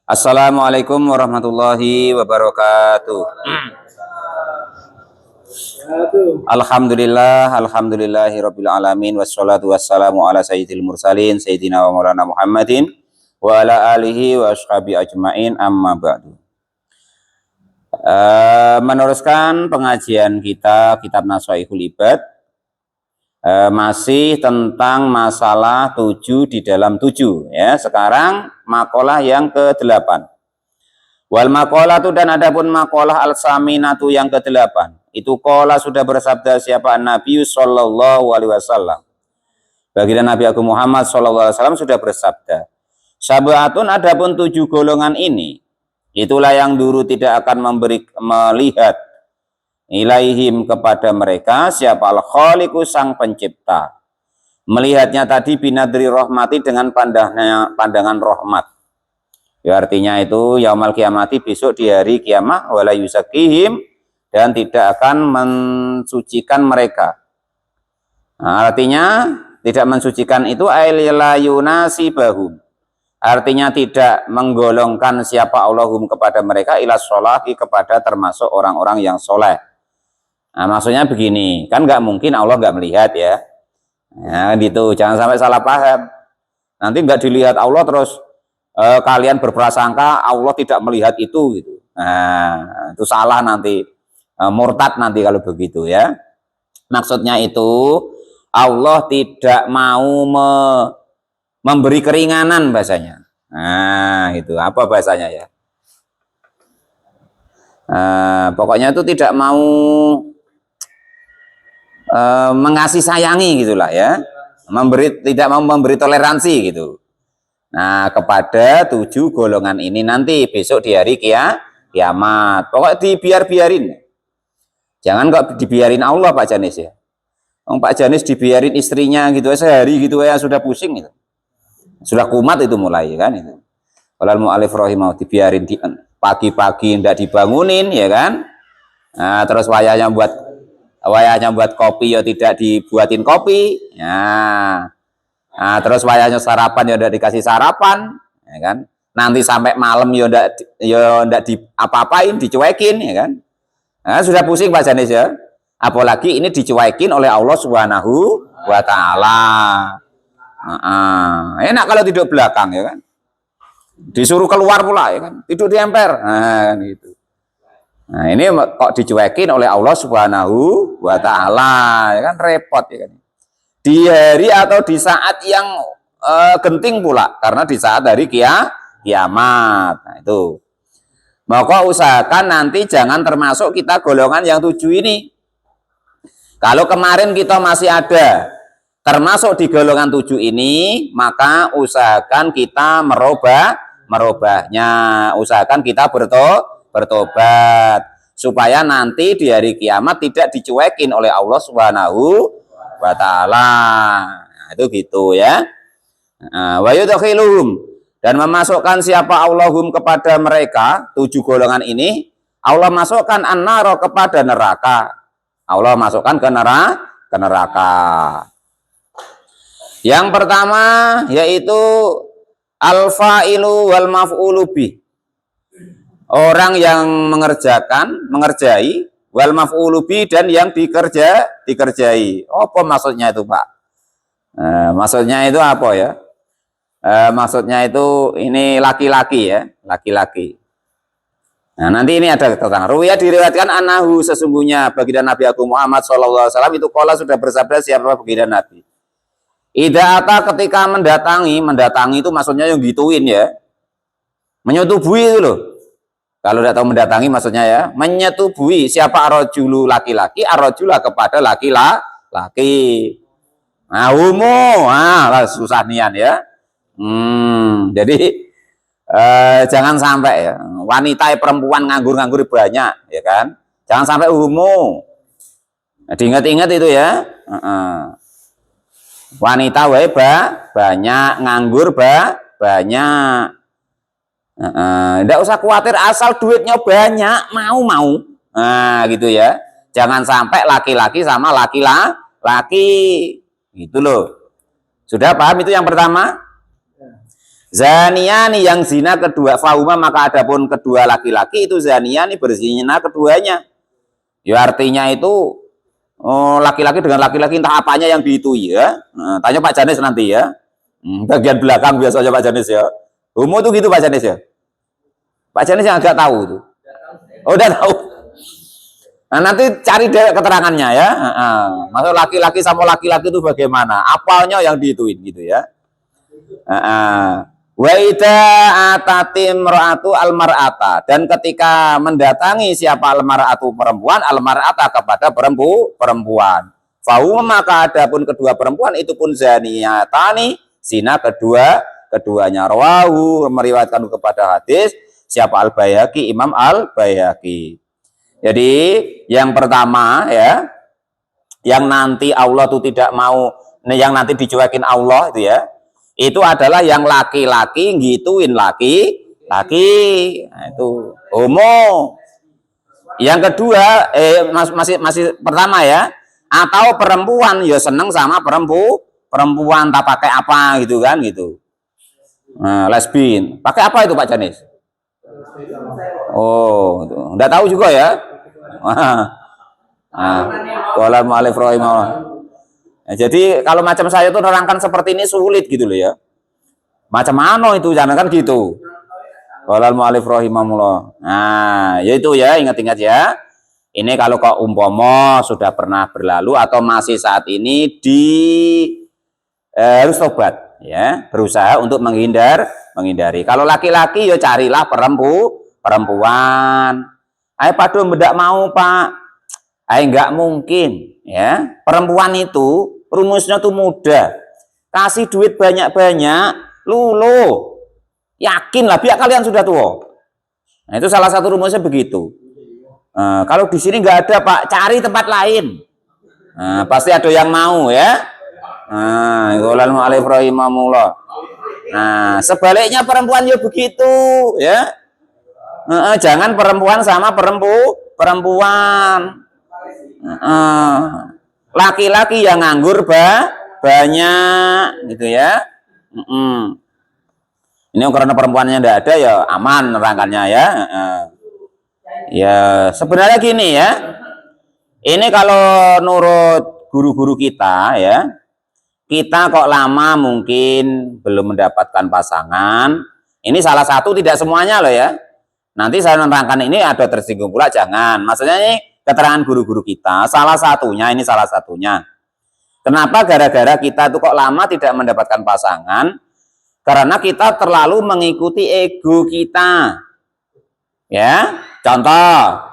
Assalamualaikum warahmatullahi wabarakatuh. Alhamdulillahirabbil alamin wassalatu wassalamu ala sayyidil mursalin sayyidina wa maulana Muhammadin wa ala alihi wa ashabi ajmain, amma ba'du. Meneruskan pengajian kita kitab Naswaihul Ibad, masih tentang masalah 7 di dalam 7 ya. Sekarang makalah yang ke-8. Wal maqalatu, dan adapun maqalah al-saminatu yang ke-8. Itu qala, sudah bersabda siapa? Nabi sallallahu alaihi wasallam. Baginda Nabi Agung Muhammad sallallahu alaihi wasallam sudah bersabda, sab'atun, adapun 7 golongan ini, itulah yang dulu tidak akan melihat ilaihim kepada mereka siapa? Al-Khaliqu, sang pencipta. Melihatnya tadi binadri rahmati, dengan pandangan rahmat. Ya, artinya itu yaumal kiamati, besok di hari kiamat, wala yusakihim, dan tidak akan mensucikan mereka. Nah, artinya tidak mensucikan itu ailayunasibahum, artinya tidak menggolongkan siapa Allahum kepada mereka ila sholahi, kepada termasuk orang-orang yang soleh. Nah, maksudnya begini, kan nggak mungkin Allah nggak melihat ya. Nah, gitu, jangan sampai salah paham. Nanti nggak dilihat Allah terus kalian berprasangka Allah tidak melihat itu gitu. Nah, itu salah nanti, murtad nanti kalau begitu ya. Maksudnya itu Allah tidak mau memberi keringanan bahasanya. Nah, itu apa bahasanya ya? Pokoknya itu tidak mau mengasih sayangi gitulah ya, tidak mau memberi toleransi gitu. Nah, kepada 7 golongan ini nanti besok di hari kiamat. Pokoknya dibiarin, jangan kok dibiarin Allah Pak Janis ya. Pak Janis dibiarin istrinya gitu sehari gitu ya, sudah pusing gitu, sudah kumat itu mulai kan itu. Kalau mu'alif rahimah dibiarin pagi-pagi tidak dibangunin ya kan. Nah, terus wayahnya buat kopi ya tidak dibuatin kopi ya. Nah, terus wayahnya sarapan ya udah dikasih sarapan ya kan. Nanti sampai malam ya ndak apa-apain, dicuekin ya kan. Nah, sudah pusing Pak Janis ya. Apalagi ini dicuekin oleh Allah Subhanahu wa taala. Enak kalau tidur belakang ya kan. Disuruh keluar pula ya kan. Tidur di emper. Nah, gitu. Nah, ini kok dicuekin oleh Allah Subhanahu wa taala, ya kan, repot ya kan. Di hari atau di saat yang genting pula, karena di saat hari kiamat. Nah, itu. Maka usahakan nanti jangan termasuk kita golongan yang 7 ini. Kalau kemarin kita masih ada termasuk di golongan 7 ini, maka usahakan kita merubahnya. Usahakan kita bertobat supaya nanti di hari kiamat tidak dicuekin oleh Allah Subhanahu wa taala. Nah, itu gitu ya. Wa yudkhiluhum, dan memasukkan siapa Allahum kepada mereka 7 golongan ini, Allah masukkan an-nara, kepada neraka. Allah masukkan ke neraka. Yang pertama yaitu al-fa'ilu wal maf'ulu bih, orang yang mengerjai, wal maf'ulu bi, dan yang dikerjai. Apa maksudnya itu Pak? Maksudnya itu apa ya? Maksudnya itu ini laki-laki ya, laki-laki. Nah, nanti ini ada keterangan. Ruwiyah, diriwayatkan anahu, sesungguhnya baginda Nabi Agung Muhammad SAW itu qala, sudah bersabda siapa baginda Nabi. Idza ata, ketika mendatangi itu maksudnya yang gituin ya. Menyetubui itu loh. Kalau tidak tahu mendatangi maksudnya ya, menyetubui siapa? Arrojulu, laki-laki, arrojula, kepada laki-laki. Nah, susah nian ya. Jadi jangan sampai ya, wanita perempuan nganggur-nganggur banyak ya kan. Jangan sampai Nah, diingat-ingat itu ya. Wanita banyak, nganggur banyak. Tidak usah khawatir, asal duitnya banyak, mau. Nah, gitu ya. Jangan sampai laki-laki sama laki-laki gitu loh. Sudah paham itu yang pertama? Zaniani yang zina kedua, fahuma maka adapun kedua laki-laki itu zaniani berzina keduanya. Ya artinya itu laki-laki dengan laki-laki entah apanya yang diitui ya. Nah, tanya Pak Janis nanti ya. Bagian belakang biasanya Pak Janis ya. Homo tuh gitu Pak Janis ya. Pak Janis yang agak tahu tuh. Oh, udah tahu. Nah, nanti cari deh keterangannya ya. Maksud laki-laki sama laki-laki itu bagaimana? Apalnya yang diituin gitu ya. Wa idza atatim mar'atu almar'ata, dan ketika mendatangi siapa almar'atu perempuan, almar'ata kepada perempuan. Fahu maka adapun kedua perempuan itu pun zaniyatani, zina keduanya. Rawahu meriwayatkan kepada hadis siapa Al-Baihaqi, Imam Al-Baihaqi. Jadi yang pertama ya, yang nanti Allah tuh tidak mau, yang nanti dicuekin Allah itu ya, itu adalah yang laki-laki gituin laki-laki. Nah, itu homo. Yang kedua masih pertama ya, atau perempuan ya seneng sama perempuan tak pakai apa gitu kan gitu. Nah, lesbian. Pakai apa itu Pak Janis? Oh, enggak tahu juga ya. Qala mu'allif rahimahullah. Nah, jadi kalau macam saya tuh nerangkan seperti ini sulit gitu loh ya. Macam mana itu, jangan kan gitu. Qala mu'allif rahimahullah. Nah, yaitu ya, ingat-ingat ya. Ini kalau kok umpomo sudah pernah berlalu atau masih saat ini harus tobat ya, berusaha untuk menghindari. Kalau laki-laki ya carilah perempuan. Ayo padahal tidak mau Pak. Ayo nggak mungkin ya. Perempuan itu rumusnya tuh mudah. Kasih duit banyak-banyak, lulu. Yakinlah biar kalian sudah tua. Nah, itu salah satu rumusnya begitu. Kalau di sini nggak ada Pak, cari tempat lain. Pasti ada yang mau ya. Nah, sebaliknya perempuan ya begitu ya. Jangan perempuan sama perempuan. Laki-laki yang nganggur banyak gitu ya. Ini karena perempuannya tidak ada ya aman nerangkannya ya. Ya sebenarnya gini ya. Ini kalau nurut guru-guru kita ya, kita kok lama mungkin belum mendapatkan pasangan. Ini salah satu, tidak semuanya loh ya. Nanti saya menerangkan ini ada tersinggung pula, jangan. Maksudnya ini keterangan guru-guru kita, salah satunya, ini salah satunya. Kenapa gara-gara kita tuh kok lama tidak mendapatkan pasangan? Karena kita terlalu mengikuti ego kita. Ya, contoh.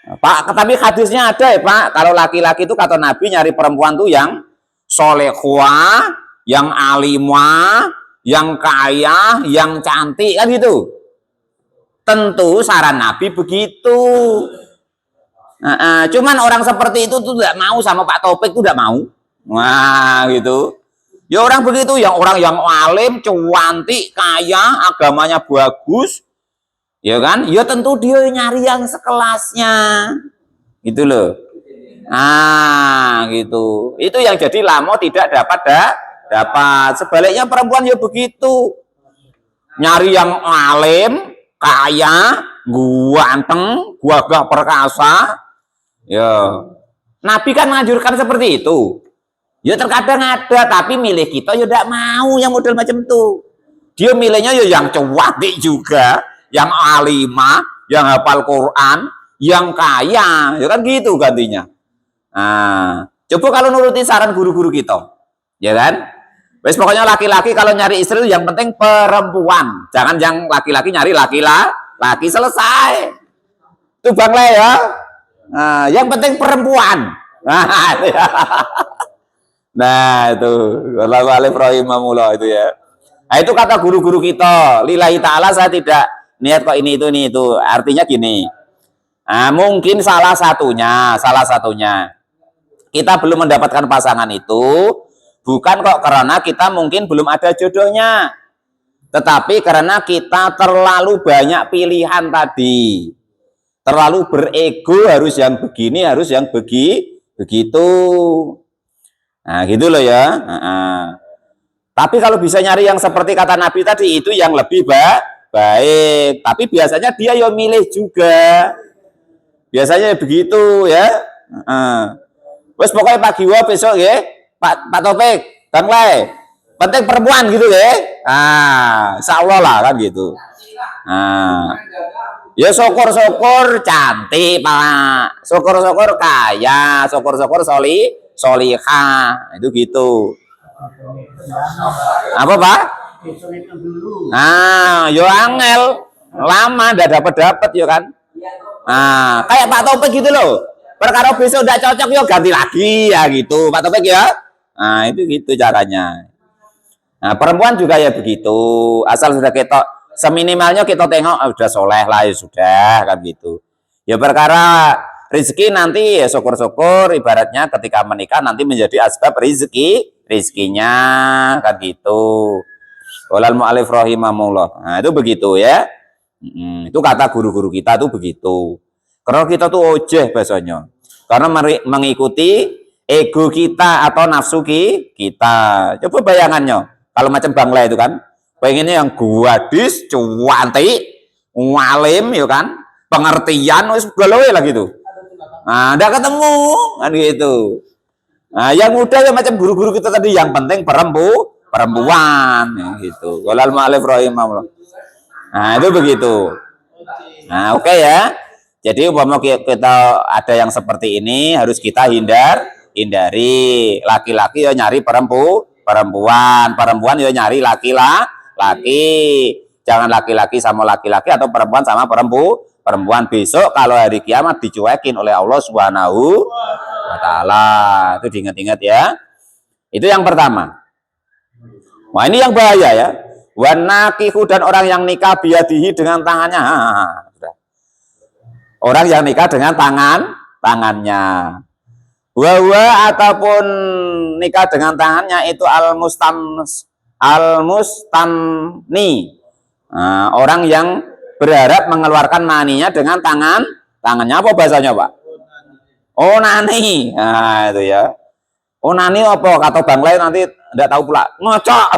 Pak, tapi hadisnya ada ya Pak, kalau laki-laki itu kata Nabi nyari perempuan tuh yang solehwa, yang alimah, yang kaya, yang cantik, kan gitu. Tentu saran Nabi begitu. Cuman orang seperti itu tuh tidak mau sama Pak Taufik tuh tidak mau. Wah gitu. Ya orang begitu, yang orang yang alim, cantik, kaya, agamanya bagus, ya kan? Ya tentu dia nyari yang sekelasnya, gitu loh. Gitu. Itu yang jadi lama tidak dapat. Sebaliknya perempuan ya begitu. Nyari yang alim, kaya, ganteng, gagah perkasa. Ya. Nabi kan menganjurkan seperti itu. Ya terkadang ada, tapi milih kita ya tidak mau yang model macam itu. Dia milihnya ya yang cantik juga, yang alimah, yang hafal Quran, yang kaya, ya kan gitu gantinya. Coba kalau nuruti saran guru-guru kita, ya kan? Wes pokoknya laki-laki kalau nyari istri yang penting perempuan, jangan yang laki-laki nyari laki-laki, selesai. Itu Bang Le ya. Yang penting perempuan. Nah itu Allahu alif rahimahullah itu ya. Nah itu kata guru-guru kita, lillahi ta'ala saya tidak niat kok ini itu. Artinya gini, mungkin salah satunya kita belum mendapatkan pasangan itu bukan kok karena kita mungkin belum ada jodohnya, tetapi karena kita terlalu banyak pilihan tadi, terlalu berego, harus yang begini, harus yang begitu. Nah gitu loh ya. Tapi kalau bisa nyari yang seperti kata Nabi tadi, itu yang lebih baik. Tapi biasanya dia yang milih juga. Biasanya begitu ya. Wes pokoknya pagi wa besok ya, Pak Topik, Bang Lai. Penting perempuan gitu ya. Insya Allah lah kan gitu. Ya syukur-syukur cantik Pak. Syukur-syukur kaya, syukur-syukur solihah. Itu gitu. Apa Pak? Yo angel lama ndak dapat yo kan. Kayak Pak Topik gitu loh. Perkara besok udah cocok yo ganti lagi ya gitu Pak Topik ya. Itu gitu caranya. Perempuan juga ya begitu. Asal sudah kita seminimalnya kita tengok udah soleh lah ya sudah kan gitu. Ya perkara rezeki nanti ya syukur-syukur ibaratnya ketika menikah nanti menjadi asbab rezekinya kan gitu. Walal mu'alif rahimahullah. Itu begitu ya. Itu kata guru-guru kita tuh begitu. Karena kita tuh ojeh bahasanya. Karena mengikuti ego kita atau nafsu kita. Coba bayangannya. Kalau macam Bang Lai itu kan, pengennya yang gadis, cuantik, ngalim, ya kan, pengertian, wis galau lah gitu. Ndak ketemu, kan gitu. Yang muda ya macam guru-guru kita tadi, yang penting perempuan, ya, gitu. Walal mu'alif rahimahullah. Itu begitu. Oke ya. Jadi umpama kita ada yang seperti ini harus kita hindari. Laki-laki ya nyari perempuan ya nyari laki-laki. Jangan laki-laki sama laki-laki atau perempuan sama perempuan. Besok kalau hari kiamat dicuekin oleh Allah Subhanahu wa taala. Itu diingat-ingat ya. Itu yang pertama. Wah, ini yang bahaya ya. Wanakihu, dan orang yang nikah biadihi dengan tangannya. Orang yang nikah dengan tangannya. Wawa ataupun nikah dengan tangannya itu al-mustamni. Orang yang berharap mengeluarkan maninya dengan tangannya. Apa bahasanya Pak? Onani. Itu ya. Onani apa? Kata Bang Lai nanti tidak tahu pula. Ngocok.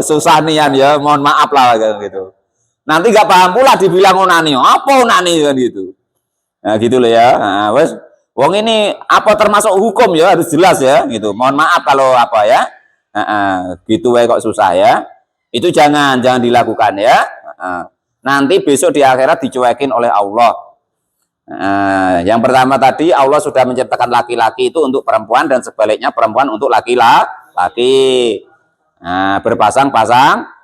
Susah nian ya, mohon maaf lah gitu. Nanti nggak paham pula dibilang onani, apa onani kan gitu. Gitu loh ya. Wes, wong ini apa termasuk hukum ya harus jelas ya gitu. Mohon maaf kalau apa ya. Gitu kok susah ya. Itu jangan dilakukan ya. Nanti besok di akhirat dicuekin oleh Allah. Yang pertama tadi Allah sudah menciptakan laki-laki itu untuk perempuan dan sebaliknya perempuan untuk laki-laki.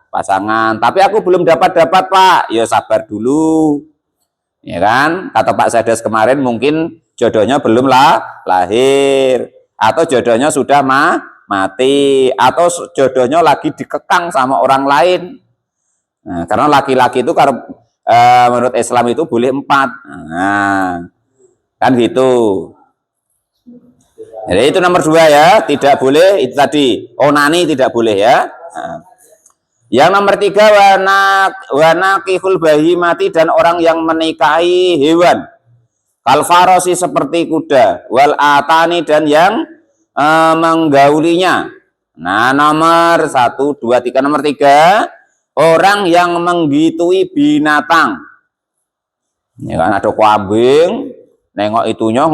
Pasangan. Tapi aku belum dapat Pak. Ya sabar dulu. Ya kan? Kata Pak Sedes kemarin mungkin jodohnya belum lahir atau jodohnya sudah mati atau jodohnya lagi dikekang sama orang lain. Karena laki-laki itu kalau menurut Islam itu boleh 4. Kan gitu. Jadi itu nomor 2 ya, tidak boleh itu tadi onani tidak boleh ya. Yang nomor 3 wanakihul bahimati, dan orang yang menikahi hewan. Kalfarosi seperti kuda, wal atani, dan yang menggaulinya. Nomor 1, 2, 3. Nomor 3 orang yang menggitui binatang. Ya kan ada kambing, nengok itunya,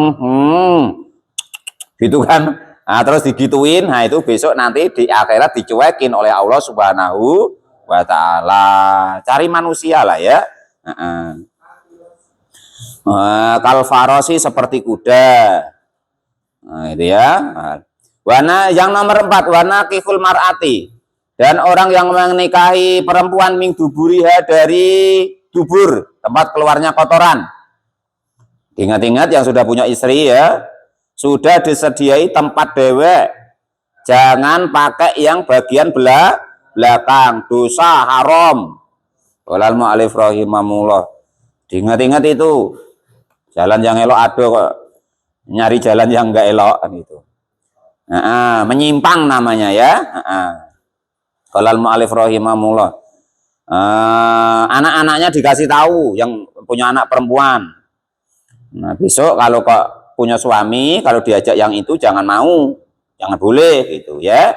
gitu kan. Terus digituin, itu besok nanti di akhirat dicuekin oleh Allah Subhanahu wa taala. Cari manusia lah ya. Kalfarosi seperti kuda. Itu ya. Yang nomor 4 wanakihul mar'ati, dan orang yang menikahi perempuan min duburiha, dari dubur, tempat keluarnya kotoran. Ingat-ingat yang sudah punya istri ya, sudah disediai tempat dewek, jangan pakai yang bagian belakang, dosa haram. Walal mu'alif rahimahullah. Diingat-ingat itu, jalan yang elok ada kok, nyari jalan yang enggak elok gitu. Menyimpang namanya ya. Walal mu'alif rahimahullah. Anak-anaknya dikasih tahu yang punya anak perempuan. Besok kalau kok punya suami, kalau diajak yang itu jangan mau, jangan boleh gitu ya.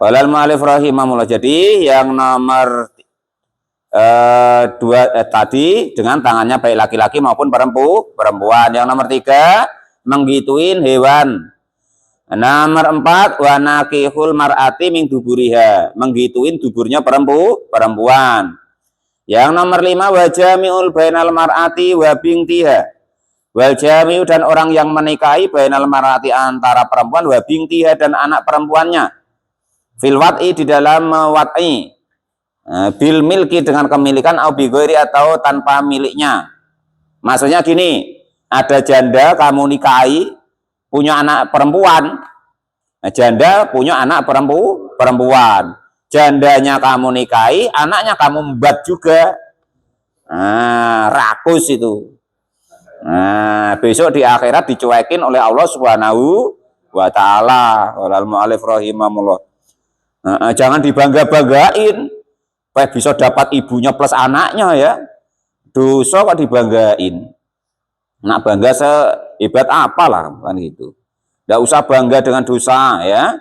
Walal mu'alif rahimahullah. Jadi yang nomor tadi dengan tangannya baik laki-laki maupun perempuan. Yang nomor 3 menggituin hewan. Nomor 4 wa nakihul mar'ati min duburiha, menggituin duburnya perempuan. Yang nomor 5 wa jami'ul bainal mar'ati wa bingtiha, wal jami'u dan orang yang menikahi bainal mar'ati antara perempuan wa bingtiha dan anak perempuannya, fil wat'i di dalam wat'i, bil milki dengan kemilikan, au bighairi atau tanpa miliknya. Maksudnya gini, ada janda kamu nikahi punya anak perempuan, janda punya anak perempuan, jandanya kamu nikahi, anaknya kamu membat juga, rakus itu. Besok di akhirat dicuekin oleh Allah Subhanahu wa Ta'ala. Walal mu'alif rahimahullah. Jangan dibangga-banggain, bisa dapat ibunya plus anaknya ya, dosa kok dibanggain. Nak bangga sehebat apalah kan gitu. Tidak usah bangga dengan dosa ya.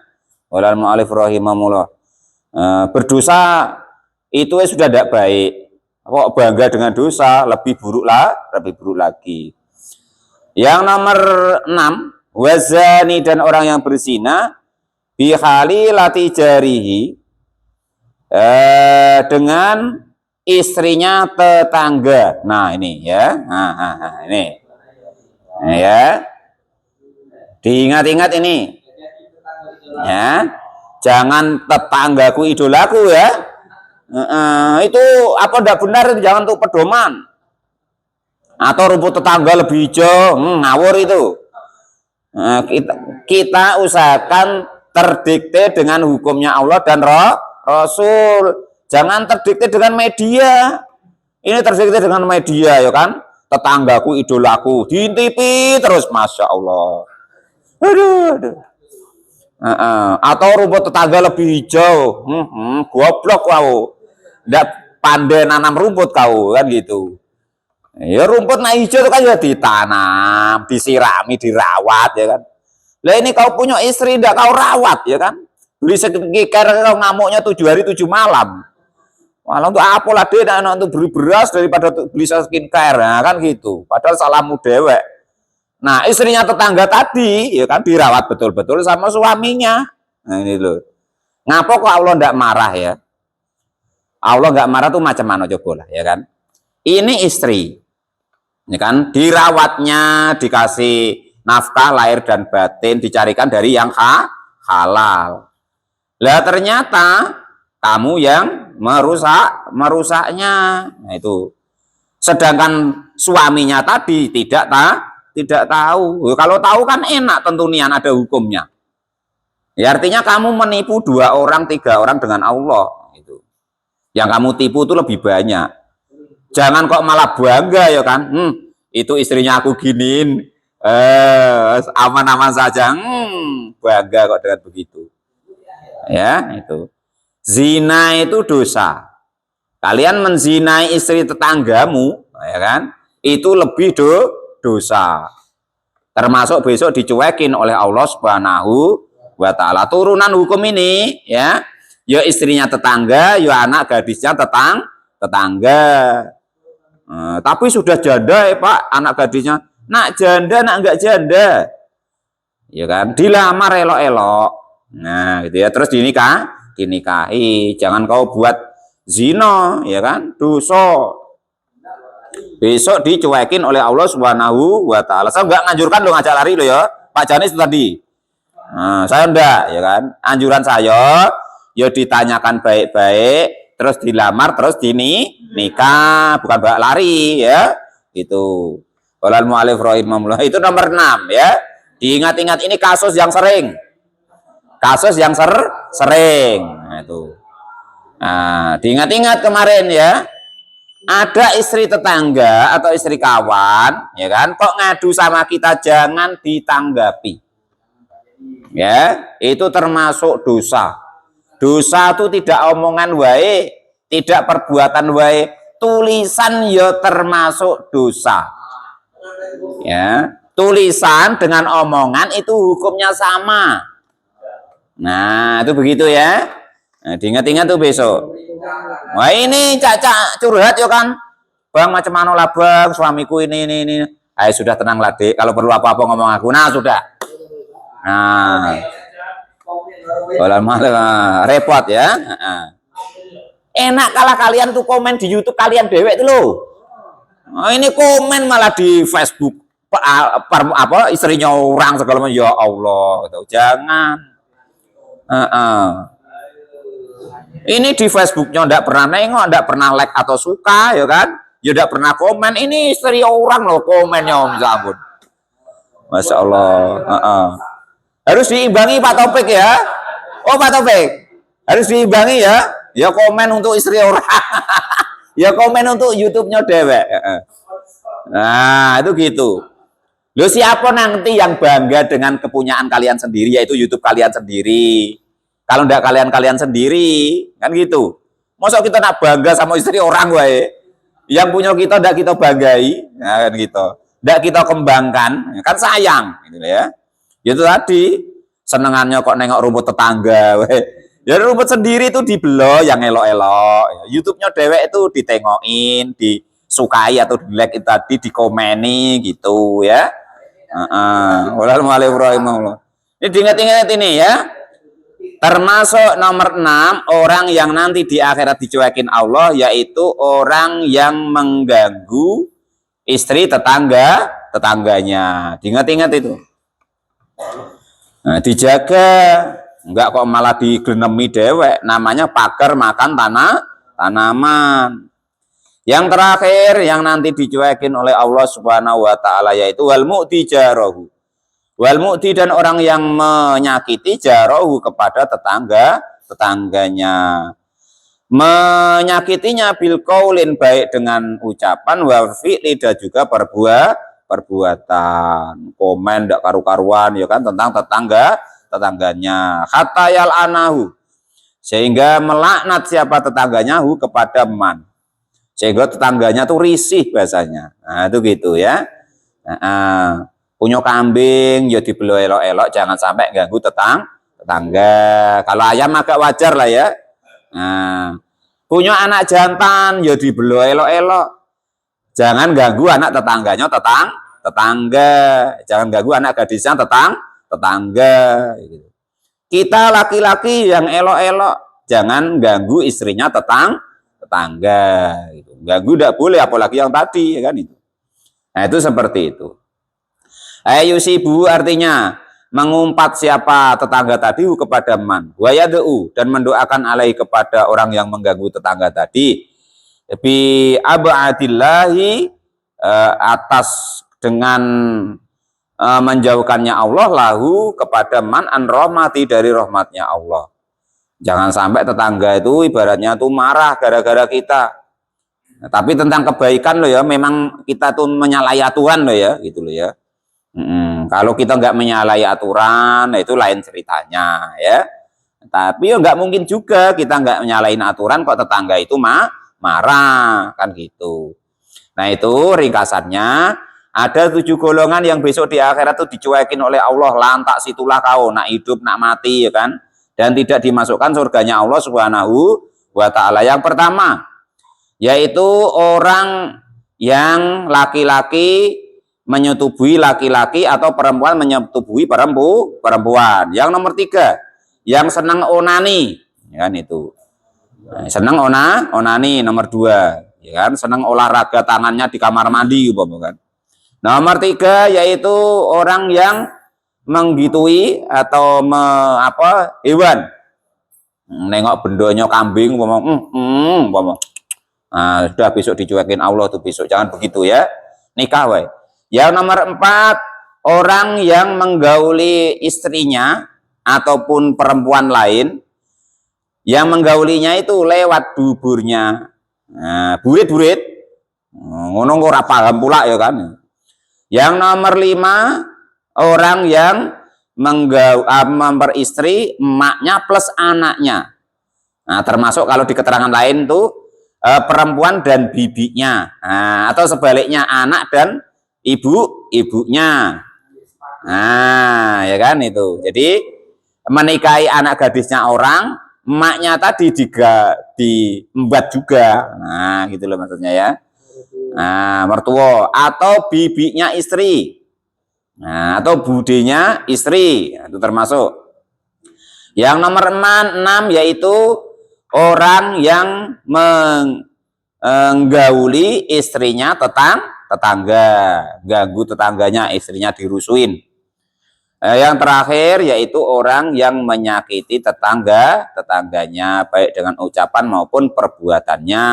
Walal mu'alif rahimahullah. Berdosa itu sudah tidak baik. Kok bangga dengan dosa, lebih buruk lagi. Yang nomor 6, wazani dan orang yang berzina bihali lati jarihi, dengan istrinya tetangga. Nah ini ya, ini ya, diingat-ingat ini ya, jangan tetanggaku idolaku ya. Itu apa tidak benar, itu jangan untuk pedoman. Atau rumput tetangga lebih hijau, ngawur itu. Kita usahakan terdikte dengan hukumnya Allah dan Rasul. Jangan terdikte dengan media. Ini terdikte dengan media ya kan. Tetanggaku idolaku, diintipi terus, masya Allah. Aduh. Atau rumput tetangga lebih hijau, goblok kau, ndak pandai nanam rumput kau kan gitu. Ya rumput naik hijau itu kan ya ditanam, disirami, dirawat ya kan. Lah ini kau punya istri ndak kau rawat ya kan. Beli skincare kau ngamuknya 7 hari 7 malam. Walau untuk apa lah dia untuk beli beras daripada beli skincare, nah, kan gitu. Padahal salahmu dewek. Nah istrinya tetangga tadi ya kan dirawat betul-betul sama suaminya. Nah ini loh. Ngapa kok Allah ndak marah ya? Allah nggak marah tuh macam mana coba lah ya kan? Ini istri, ya kan, dirawatnya, dikasih nafkah lahir dan batin, dicarikan dari yang halal. Lah ternyata kamu yang merusaknya. Nah itu. Sedangkan suaminya tadi tidak tahu. Kalau tahu kan enak, tentu nian ada hukumnya. Ya artinya kamu menipu 2 orang, 3 orang dengan Allah. Itu. Yang kamu tipu itu lebih banyak. Jangan kok malah bangga ya kan. Itu istrinya aku giniin. Aman-aman saja. Bangga kok dengan begitu. Ya itu. Zina itu dosa. Kalian menzinai istri tetanggamu, ya kan? Itu lebih dosa. Termasuk besok dicuekin oleh Allah Subhanahu wa Ta'ala. Turunan hukum ini ya, ya istrinya tetangga, ya anak gadisnya tetangga. Tapi sudah janda ya Pak, anak gadisnya. Nak janda, nak enggak janda. Ya kan? Dilamar elok-elok. Nah, gitu ya. Terus dinikahi. Jangan kau buat zina, ya kan? Dosa. Besok dicuekin oleh Allah Subhanahu wa Ta'ala. Saya enggak nganjurkan lo ngajak lari lo ya, Pak Janis tadi. Nah, saya enggak, ya kan? Anjuran saya, ya ditanyakan baik-baik, terus dilamar, terus nikah, bukan bawa lari, ya. Itu. Walal mu'alif rahimahullah. Itu nomor 6 ya. Diingat-ingat, ini kasus yang sering. Kasus yang sering. Nah, itu. Nah, diingat-ingat kemarin ya. Ada istri tetangga atau istri kawan, ya kan? Kok ngadu sama kita, jangan ditanggapi. Ya, itu termasuk dosa. Dosa itu tidak omongan wae, tidak perbuatan wae, tulisan ya termasuk dosa. Ya, tulisan dengan omongan itu hukumnya sama. Nah, itu begitu ya. Nah, diingat-ingat tuh besok. Wah, ini Caca curhat ya kan. Bang, macam mana lah bang, suamiku ini. Ayo sudah tenang lah dek, kalau perlu apa-apa ngomong aku. Nah, sudah. Nah, malah repot ya. Enak kalau kalian tuh komen di YouTube kalian dewek itu loh. Nah, ini komen malah di Facebook apa istrinya orang segala macam, ya Allah, gitu. Jangan. Ini di Facebooknya ndak pernah nengok, ndak pernah like atau suka, ya kan? Ya ndak pernah komen. Ini istri orang loh komennya, om ampun. Masya Allah. Harus diimbangi Pak Taufik ya. Oh Pak Taufik, harus diimbangi ya. Ya komen untuk istri orang. Ya komen untuk YouTube-nya dewek. Nah, itu gitu. Loh, siapa nanti yang bangga dengan kepunyaan kalian sendiri, yaitu YouTube kalian sendiri. Kalau enggak kalian sendiri, kan gitu. Masa kita nak bangga sama istri orang, wae. Yang punya kita enggak kita banggai, nah, kan gitu. Enggak kita kembangkan, kan sayang, gitu ya. Itu tadi, senengannya kok nengok rumput tetangga, wae. Ya rumput sendiri itu dibelo yang elok-elok. YouTube-nya dewek itu ditengokin, disukai atau di-like itu tadi, dikomeni gitu ya. Waalaikumsalam. Ini diingat-ingat ini ya. Termasuk nomor 6 orang yang nanti di akhirat dicuekin Allah, yaitu orang yang mengganggu istri tetangganya. Diingat-ingat itu. Nah, dijaga. Enggak kok malah digenemi dewek, namanya pagar makan tanaman. Yang terakhir yang nanti dicuekin oleh Allah Subhanahu wa taala yaitu wal mu'ti jarahu. Wal mu'ti dan orang yang menyakiti jarahu kepada tetangganya. Menyakitinya bil qaulin, baik dengan ucapan, wa fi'li, dan juga perbuatan. Komen ndak karu-karuan ya kan tentang tetangganya, khatayal anahu, sehingga melaknat siapa tetangganya kepada man, sehingga tetangganya tuh risih bahasanya. Nah, itu gitu ya. Punya kambing ya dibelo elok-elok, jangan sampai ganggu tetangga. Kalau ayam agak wajar lah ya. Nah, punya anak jantan ya dibelo elok-elok, jangan ganggu anak tetangganya tetangga, jangan ganggu anak gadisnya tetangga. Kita laki-laki yang elok-elok, jangan ganggu istrinya tetangga. Ganggu tidak boleh, apalagi yang tadi, ya kan itu. Nah, itu seperti itu. Ayusibu artinya mengumpat siapa tetangga tadi kepada man, wayad'u, dan mendoakan alai kepada orang yang mengganggu tetangga tadi, bi abadillahi, atas dengan menjauhkannya Allah lahu kepada man an rahmati, dari rahmatnya Allah. Jangan sampai tetangga itu ibaratnya tuh marah gara-gara kita. Nah, tapi tentang kebaikan loh ya, memang kita tuh menyalahi aturan loh ya, gitu loh ya. Kalau kita nggak menyalahi aturan, nah itu lain ceritanya ya. Tapi ya nggak mungkin juga kita nggak menyalahin aturan kok tetangga itu marah, kan gitu. Nah itu ringkasannya. Ada 7 golongan yang besok di akhirat itu dicuekin oleh Allah, lantak situlah kau, nak hidup nak mati ya kan, dan tidak dimasukkan surganya Allah Subhanahu wa taala. Yang pertama yaitu orang yang laki-laki menyetubuhi laki-laki atau perempuan menyetubuhi perempuan. Yang nomor 3 yang senang onani, ya kan itu. Senang onani. Nomor 2 ya kan, senang olahraga tangannya di kamar mandi kan. Nomor 3 yaitu orang yang menggitui atau hewan. Nengok bendonya kambing nah, sudah besok dicuekin Allah tuh besok, jangan begitu ya. Nikah wae. Yang nomor 4 orang yang menggauli istrinya ataupun perempuan lain, yang menggaulinya itu lewat duburnya. Nah, burit-burit. Ngono ora paham pula ya kan. Yang nomor 5 orang yang memperistri emaknya plus anaknya. Nah, termasuk kalau di keterangan lain tuh perempuan dan bibinya. Nah, atau sebaliknya anak dan ibunya. Nah, ya kan itu. Jadi menikahi anak gadisnya orang, emaknya tadi diembat juga. Nah, gitu loh maksudnya ya. Nah, mertua atau bibinya istri. Nah, atau budenya istri. Nah, itu termasuk. Yang nomor 6 yaitu orang yang menggauli istrinya tetangga, ganggu tetangganya, istrinya dirusuin. Yang terakhir yaitu orang yang menyakiti tetangganya baik dengan ucapan maupun perbuatannya,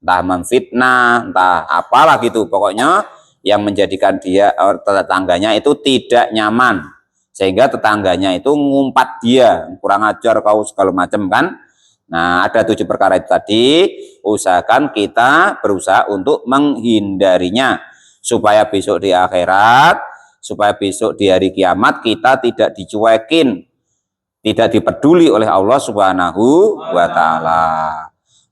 entah memfitnah, entah apalah gitu, pokoknya yang menjadikan dia tetangganya itu tidak nyaman sehingga tetangganya itu ngumpat dia, kurang ajar kau segala macam kan. Nah, ada 7 perkara itu tadi, usahakan kita berusaha untuk menghindarinya supaya besok di akhirat, supaya besok di hari kiamat kita tidak dicuekin, tidak dipeduli oleh Allah Subhanahu wa taala.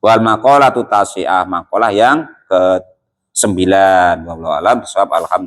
Wal maqalatu tasi'ah, maqalah yang ke-9. Wallahu a'lam bishawab. Alhamdulillah.